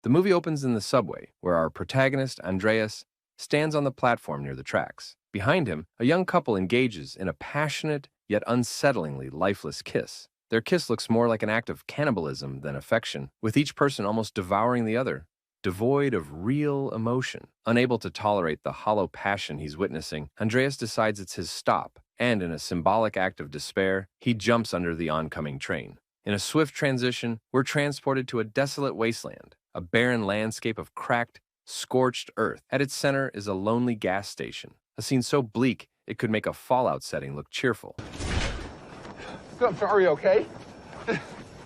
The movie opens in the subway, where our protagonist, Andreas, stands on the platform near the tracks. Behind him, a young couple engages in a passionate yet unsettlingly lifeless kiss. Their kiss looks more like an act of cannibalism than affection, with each person almost devouring the other, devoid of real emotion. Unable to tolerate the hollow passion he's witnessing, Andreas decides it's his stop, and in a symbolic act of despair, he jumps under the oncoming train. In a swift transition, we're transported to a desolate wasteland, a barren landscape of cracked, scorched earth. At its center is a lonely gas station, a scene so bleak it could make a Fallout setting look cheerful. Are you okay?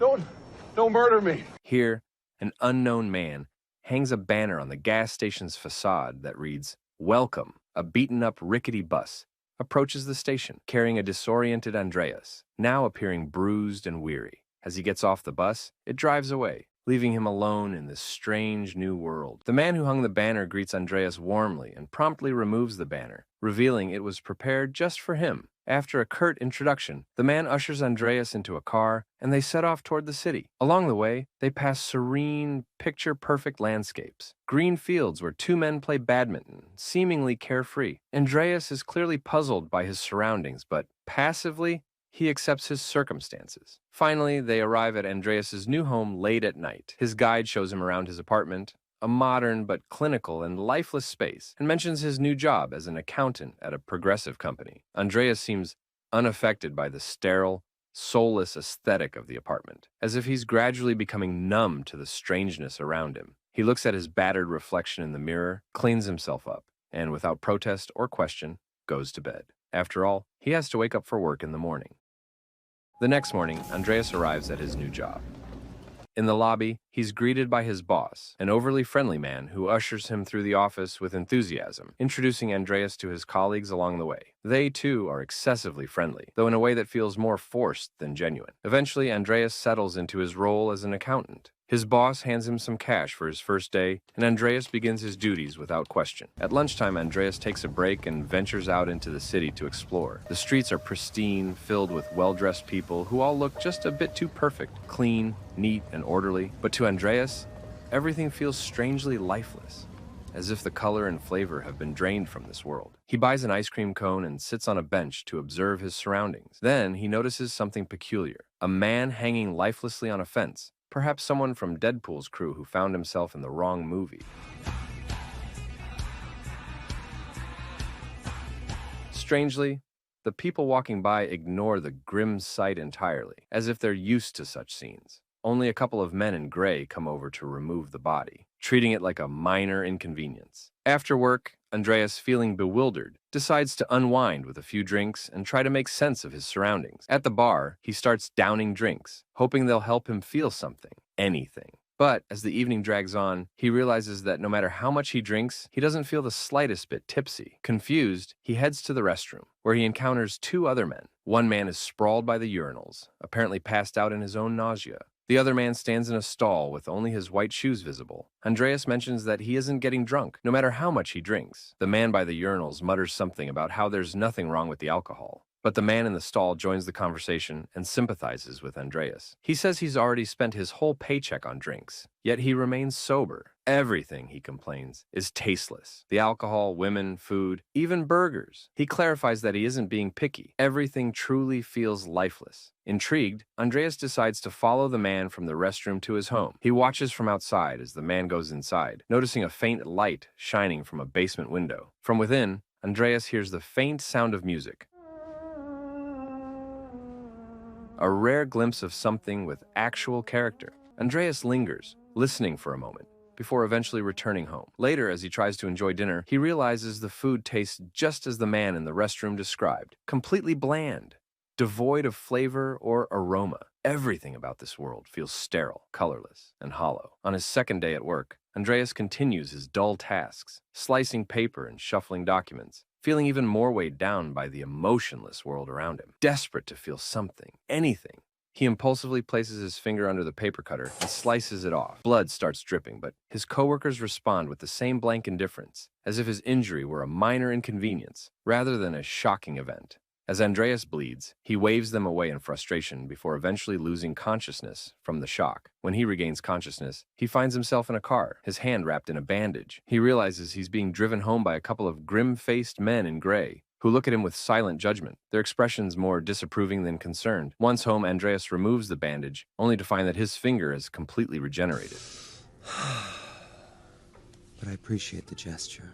Don't murder me. Here, an unknown man hangs a banner on the gas station's facade that reads, "Welcome." A beaten-up, rickety bus approaches the station, carrying a disoriented Andreas, now appearing bruised and weary. As he gets off the bus, it drives away, leaving him alone in this strange new world. The man who hung the banner greets Andreas warmly and promptly removes the banner, revealing it was prepared just for him. After a curt introduction, the man ushers Andreas into a car, and they set off toward the city. Along the way, they pass serene, picture-perfect landscapes. Green fields where two men play badminton, seemingly carefree. Andreas is clearly puzzled by his surroundings, but passively, he accepts his circumstances. Finally, they arrive at Andreas's new home late at night. His guide shows him around his apartment, a modern but clinical and lifeless space, and mentions his new job as an accountant at a progressive company. Andreas seems unaffected by the sterile, soulless aesthetic of the apartment, as if he's gradually becoming numb to the strangeness around him. He looks at his battered reflection in the mirror, cleans himself up, and without protest or question, goes to bed. After all, he has to wake up for work in the morning. The next morning, Andreas arrives at his new job. In the lobby, he's greeted by his boss, an overly friendly man who ushers him through the office with enthusiasm, introducing Andreas to his colleagues along the way. They, too, are excessively friendly, though in a way that feels more forced than genuine. Eventually, Andreas settles into his role as an accountant. His boss hands him some cash for his first day, and Andreas begins his duties without question. At lunchtime, Andreas takes a break and ventures out into the city to explore. The streets are pristine, filled with well-dressed people who all look just a bit too perfect, clean, neat, and orderly. But to Andreas, everything feels strangely lifeless, as if the color and flavor have been drained from this world. He buys an ice cream cone and sits on a bench to observe his surroundings. Then he notices something peculiar. A man hanging lifelessly on a fence. Perhaps someone from Deadpool's crew who found himself in the wrong movie. Strangely, the people walking by ignore the grim sight entirely, as if they're used to such scenes. Only a couple of men in gray come over to remove the body, treating it like a minor inconvenience. After work, Andreas, feeling bewildered, decides to unwind with a few drinks and try to make sense of his surroundings. At the bar, he starts downing drinks, hoping they'll help him feel something, anything. But as the evening drags on, he realizes that no matter how much he drinks, he doesn't feel the slightest bit tipsy. Confused, he heads to the restroom, where he encounters two other men. One man is sprawled by the urinals, apparently passed out in his own nausea. The other man stands in a stall with only his white shoes visible. Andreas mentions that he isn't getting drunk, no matter how much he drinks. The man by the urinals mutters something about how there's nothing wrong with the alcohol. But the man in the stall joins the conversation and sympathizes with Andreas. He says he's already spent his whole paycheck on drinks, yet he remains sober. Everything, he complains, is tasteless. The alcohol, women, food, even burgers. He clarifies that he isn't being picky. Everything truly feels lifeless. Intrigued, Andreas decides to follow the man from the restroom to his home. He watches from outside as the man goes inside, noticing a faint light shining from a basement window. From within, Andreas hears the faint sound of music. A rare glimpse of something with actual character. Andreas lingers, listening for a moment, before eventually returning home. Later, as he tries to enjoy dinner, he realizes the food tastes just as the man in the restroom described. Completely bland, devoid of flavor or aroma. Everything about this world feels sterile, colorless, and hollow. On his second day at work, Andreas continues his dull tasks, slicing paper and shuffling documents, feeling even more weighed down by the emotionless world around him. Desperate to feel something, anything, he impulsively places his finger under the paper cutter and slices it off. Blood starts dripping, but his coworkers respond with the same blank indifference, as if his injury were a minor inconvenience rather than a shocking event. As Andreas bleeds, he waves them away in frustration before eventually losing consciousness from the shock. When he regains consciousness, he finds himself in a car, his hand wrapped in a bandage. He realizes he's being driven home by a couple of grim-faced men in gray, who look at him with silent judgment, their expressions more disapproving than concerned. Once home, Andreas removes the bandage, only to find that his finger is completely regenerated. But I appreciate the gesture.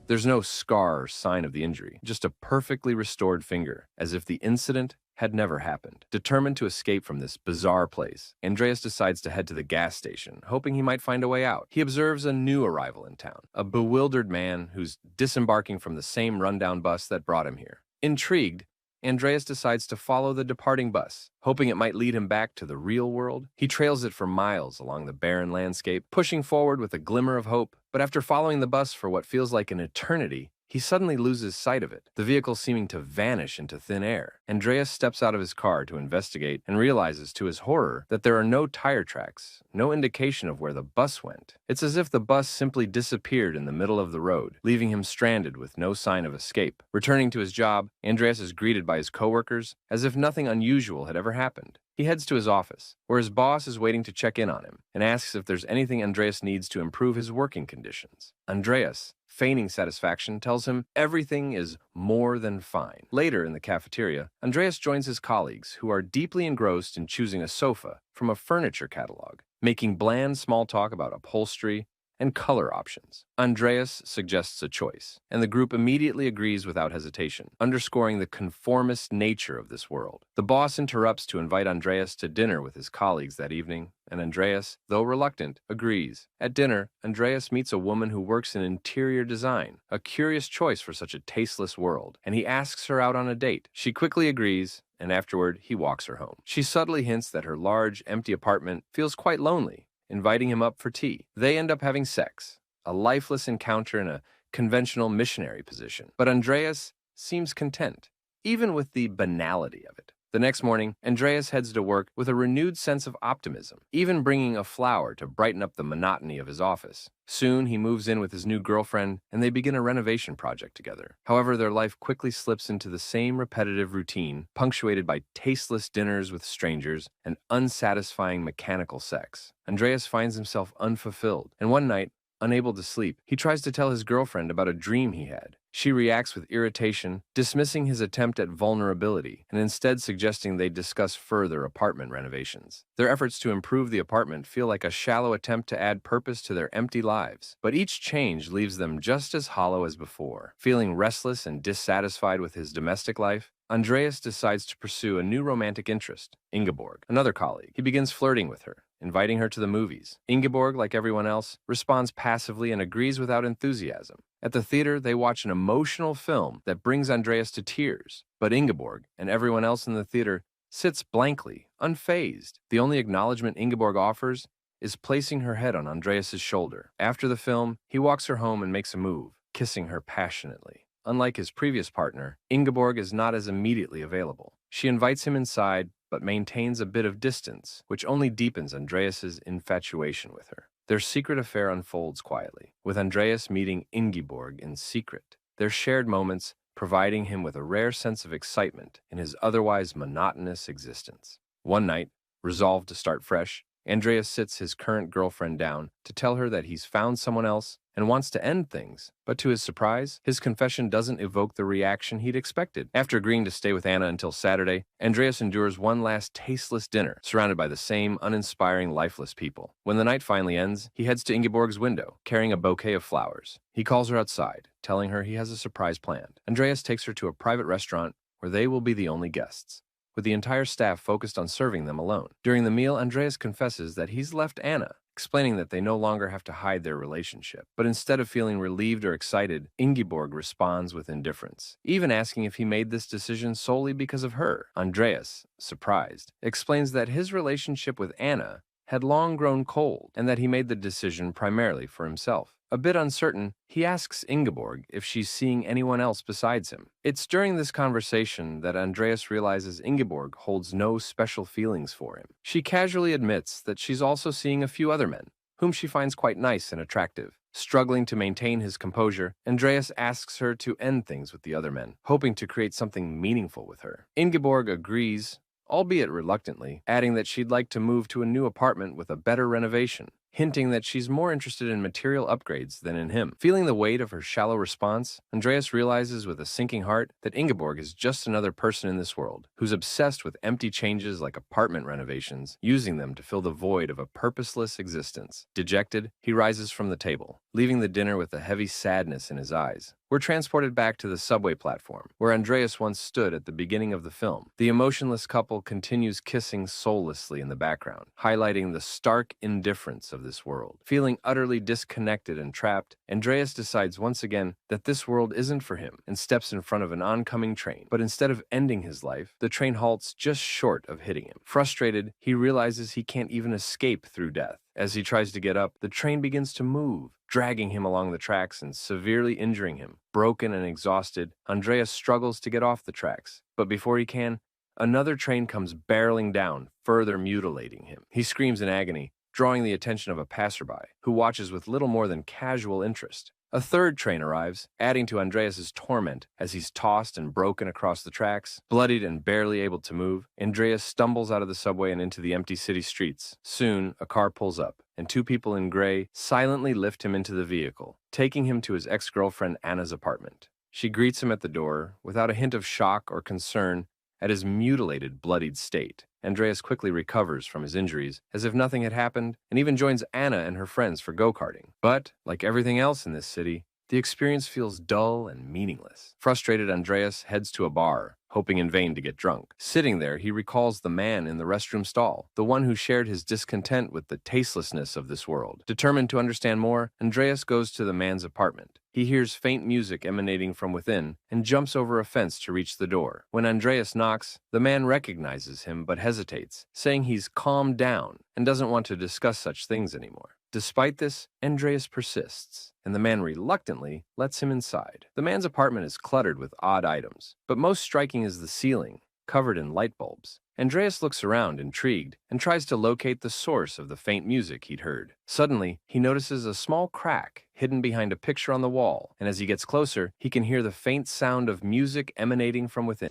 There's no scar or sign of the injury, just a perfectly restored finger, as if the incident had never happened. Determined to escape from this bizarre place, Andreas decides to head to the gas station, hoping he might find a way out. He observes a new arrival in town, a bewildered man who's disembarking from the same rundown bus that brought him here. Intrigued, Andreas decides to follow the departing bus, hoping it might lead him back to the real world. He trails it for miles along the barren landscape, pushing forward with a glimmer of hope. But after following the bus for what feels like an eternity, he suddenly loses sight of it, the vehicle seeming to vanish into thin air. Andreas steps out of his car to investigate and realizes to his horror that there are no tire tracks, no indication of where the bus went. It's as if the bus simply disappeared in the middle of the road, leaving him stranded with no sign of escape. Returning to his job, Andreas is greeted by his coworkers as if nothing unusual had ever happened. He heads to his office, where his boss is waiting to check in on him, and asks if there's anything Andreas needs to improve his working conditions. Andreas, feigning satisfaction, tells him everything is more than fine. Later in the cafeteria, Andreas joins his colleagues, who are deeply engrossed in choosing a sofa from a furniture catalog, making bland small talk about upholstery and color options. Andreas suggests a choice, and the group immediately agrees without hesitation, underscoring the conformist nature of this world. The boss interrupts to invite Andreas to dinner with his colleagues that evening, and Andreas, though reluctant, agrees. At dinner, Andreas meets a woman who works in interior design, a curious choice for such a tasteless world, and he asks her out on a date. She quickly agrees, and afterward, he walks her home. She subtly hints that her large, empty apartment feels quite lonely, inviting him up for tea. They end up having sex, a lifeless encounter in a conventional missionary position. But Andreas seems content, even with the banality of it. The next morning, Andreas heads to work with a renewed sense of optimism, even bringing a flower to brighten up the monotony of his office. Soon, he moves in with his new girlfriend, and they begin a renovation project together. However, their life quickly slips into the same repetitive routine, punctuated by tasteless dinners with strangers and unsatisfying mechanical sex. Andreas finds himself unfulfilled, and one night, unable to sleep, he tries to tell his girlfriend about a dream he had. She reacts with irritation, dismissing his attempt at vulnerability, and instead suggesting they discuss further apartment renovations. Their efforts to improve the apartment feel like a shallow attempt to add purpose to their empty lives, but each change leaves them just as hollow as before. Feeling restless and dissatisfied with his domestic life, Andreas decides to pursue a new romantic interest, Ingeborg, another colleague. He begins flirting with her, inviting her to the movies. Ingeborg, like everyone else, responds passively and agrees without enthusiasm. At the theater, they watch an emotional film that brings Andreas to tears, but Ingeborg and everyone else in the theater sits blankly, unfazed. The only acknowledgement Ingeborg offers is placing her head on Andreas's shoulder. After the film, he walks her home and makes a move, kissing her passionately. Unlike his previous partner, Ingeborg is not as immediately available. She invites him inside, but maintains a bit of distance, which only deepens Andreas's infatuation with her. Their secret affair unfolds quietly, with Andreas meeting Ingeborg in secret, their shared moments providing him with a rare sense of excitement in his otherwise monotonous existence. One night, resolved to start fresh, Andreas sits his current girlfriend down to tell her that he's found someone else and wants to end things, but to his surprise, his confession doesn't evoke the reaction he'd expected. After agreeing to stay with Anna until Saturday, Andreas endures one last tasteless dinner, surrounded by the same uninspiring, lifeless people. When the night finally ends, he heads to Ingeborg's window, carrying a bouquet of flowers. He calls her outside, telling her he has a surprise planned. Andreas takes her to a private restaurant where they will be the only guests, with the entire staff focused on serving them alone. During the meal, Andreas confesses that he's left Anna, explaining that they no longer have to hide their relationship. But instead of feeling relieved or excited, Ingeborg responds with indifference, even asking if he made this decision solely because of her. Andreas, surprised, explains that his relationship with Anna had long grown cold, and that he made the decision primarily for himself. A bit uncertain, he asks Ingeborg if she's seeing anyone else besides him. It's during this conversation that Andreas realizes Ingeborg holds no special feelings for him. She casually admits that she's also seeing a few other men, whom she finds quite nice and attractive. Struggling to maintain his composure, Andreas asks her to end things with the other men, hoping to create something meaningful with her. Ingeborg agrees, albeit reluctantly, adding that she'd like to move to a new apartment with a better renovation, hinting that she's more interested in material upgrades than in him. Feeling the weight of her shallow response, Andreas realizes with a sinking heart that Ingeborg is just another person in this world, who's obsessed with empty changes like apartment renovations, using them to fill the void of a purposeless existence. Dejected, he rises from the table, leaving the dinner with a heavy sadness in his eyes. We're transported back to the subway platform, where Andreas once stood at the beginning of the film. The emotionless couple continues kissing soullessly in the background, highlighting the stark indifference of this world. Feeling utterly disconnected and trapped, Andreas decides once again that this world isn't for him and steps in front of an oncoming train. But instead of ending his life, the train halts just short of hitting him. Frustrated, he realizes he can't even escape through death. As he tries to get up, the train begins to move, dragging him along the tracks and severely injuring him. Broken and exhausted, Andreas struggles to get off the tracks, but before he can, another train comes barreling down, further mutilating him. He screams in agony, drawing the attention of a passerby, who watches with little more than casual interest. A third train arrives, adding to Andreas's torment as he's tossed and broken across the tracks. Bloodied and barely able to move, Andreas stumbles out of the subway and into the empty city streets. Soon, a car pulls up, and two people in gray silently lift him into the vehicle, taking him to his ex-girlfriend Anna's apartment. She greets him at the door, without a hint of shock or concern at his mutilated, bloodied state. Andreas quickly recovers from his injuries, as if nothing had happened, and even joins Anna and her friends for go-karting. But, like everything else in this city, the experience feels dull and meaningless. Frustrated, Andreas heads to a bar, hoping in vain to get drunk. Sitting there, he recalls the man in the restroom stall, the one who shared his discontent with the tastelessness of this world. Determined to understand more, Andreas goes to the man's apartment. He hears faint music emanating from within and jumps over a fence to reach the door. When Andreas knocks, the man recognizes him but hesitates, saying he's calmed down and doesn't want to discuss such things anymore. Despite this, Andreas persists, and the man reluctantly lets him inside. The man's apartment is cluttered with odd items, but most striking is the ceiling, covered in light bulbs. Andreas looks around, intrigued, and tries to locate the source of the faint music he'd heard. Suddenly, he notices a small crack hidden behind a picture on the wall, and as he gets closer, he can hear the faint sound of music emanating from within.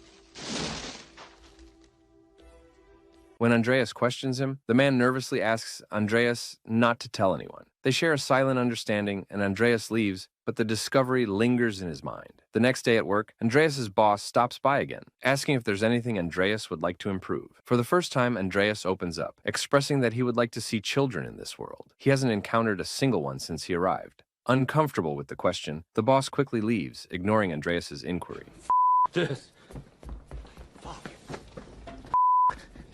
When Andreas questions him, the man nervously asks Andreas not to tell anyone. They share a silent understanding, and Andreas leaves, but the discovery lingers in his mind. The next day at work, Andreas's boss stops by again, asking if there's anything Andreas would like to improve. For the first time, Andreas opens up, expressing that he would like to see children in this world. He hasn't encountered a single one since he arrived. Uncomfortable with the question, the boss quickly leaves, ignoring Andreas's inquiry. This.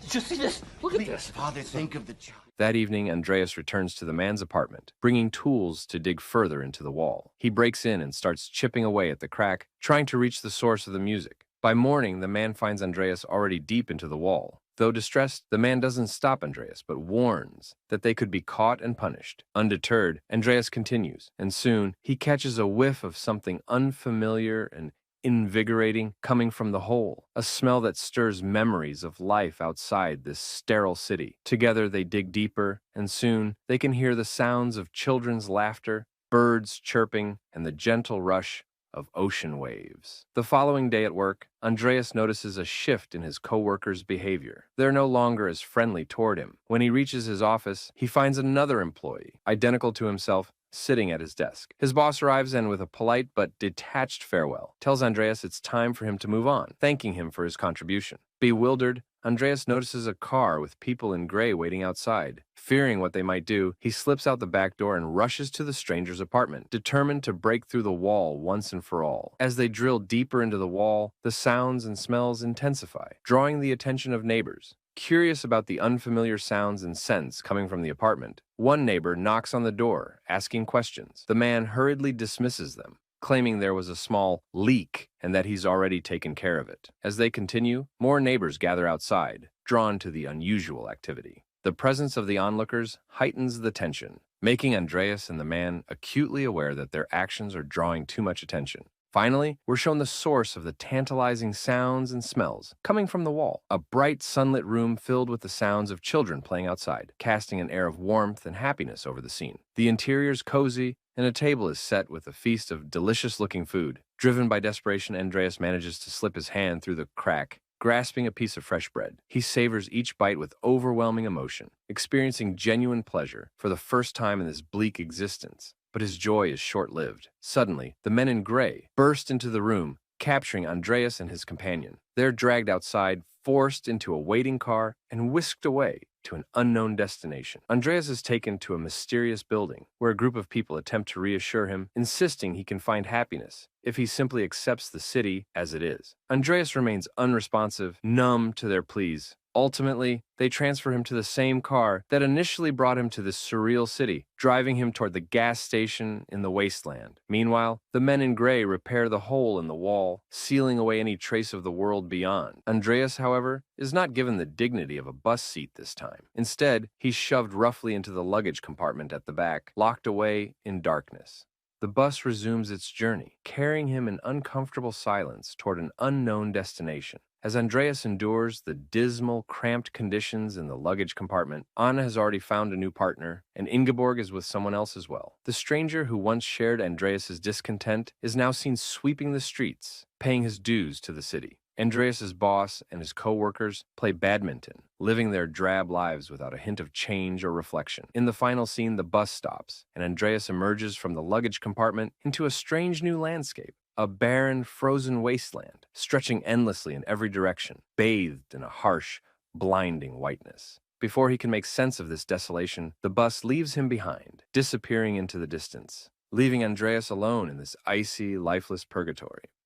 Did you see this? Look at this. Father, think of the child. That evening, Andreas returns to the man's apartment, bringing tools to dig further into the wall. He breaks in and starts chipping away at the crack, trying to reach the source of the music. By morning, the man finds Andreas already deep into the wall. Though distressed, the man doesn't stop Andreas, but warns that they could be caught and punished. Undeterred, Andreas continues, and soon he catches a whiff of something unfamiliar and invigorating coming from the hole, a smell that stirs memories of life outside this sterile city. Together they dig deeper, and soon they can hear the sounds of children's laughter, birds chirping, and the gentle rush of ocean waves. The following day at work, Andreas notices a shift in his co-workers' behavior. They're no longer as friendly toward him. When he reaches his office, he finds another employee, identical to himself, sitting at his desk. His boss arrives and, with a polite but detached farewell, tells Andreas it's time for him to move on, thanking him for his contribution. Bewildered, Andreas notices a car with people in gray waiting outside. Fearing what they might do, he slips out the back door and rushes to the stranger's apartment, determined to break through the wall once and for all. As they drill deeper into the wall, the sounds and smells intensify, drawing the attention of neighbors. Curious about the unfamiliar sounds and scents coming from the apartment, one neighbor knocks on the door, asking questions. The man hurriedly dismisses them, claiming there was a small leak and that he's already taken care of it. As they continue, more neighbors gather outside, drawn to the unusual activity. The presence of the onlookers heightens the tension, making Andreas and the man acutely aware that their actions are drawing too much attention. Finally, we're shown the source of the tantalizing sounds and smells coming from the wall. A bright, sunlit room filled with the sounds of children playing outside, casting an air of warmth and happiness over the scene. The interior's cozy, and a table is set with a feast of delicious-looking food. Driven by desperation, Andreas manages to slip his hand through the crack, grasping a piece of fresh bread. He savors each bite with overwhelming emotion, experiencing genuine pleasure for the first time in this bleak existence. But his joy is short-lived. Suddenly, the men in gray burst into the room, capturing Andreas and his companion. They're dragged outside, forced into a waiting car, and whisked away to an unknown destination. Andreas is taken to a mysterious building where a group of people attempt to reassure him, insisting he can find happiness if he simply accepts the city as it is. Andreas remains unresponsive, numb to their pleas. Ultimately, they transfer him to the same car that initially brought him to this surreal city, driving him toward the gas station in the wasteland. Meanwhile, the men in gray repair the hole in the wall, sealing away any trace of the world beyond. Andreas, however, is not given the dignity of a bus seat this time. Instead, he's shoved roughly into the luggage compartment at the back, locked away in darkness. The bus resumes its journey, carrying him in uncomfortable silence toward an unknown destination. As Andreas endures the dismal, cramped conditions in the luggage compartment, Anna has already found a new partner, and Ingeborg is with someone else as well. The stranger who once shared Andreas's discontent is now seen sweeping the streets, paying his dues to the city. Andreas's boss and his co-workers play badminton, living their drab lives without a hint of change or reflection. In the final scene, the bus stops, and Andreas emerges from the luggage compartment into a strange new landscape. A barren, frozen wasteland, stretching endlessly in every direction, bathed in a harsh, blinding whiteness. Before he can make sense of this desolation, the bus leaves him behind, disappearing into the distance, leaving Andreas alone in this icy, lifeless purgatory.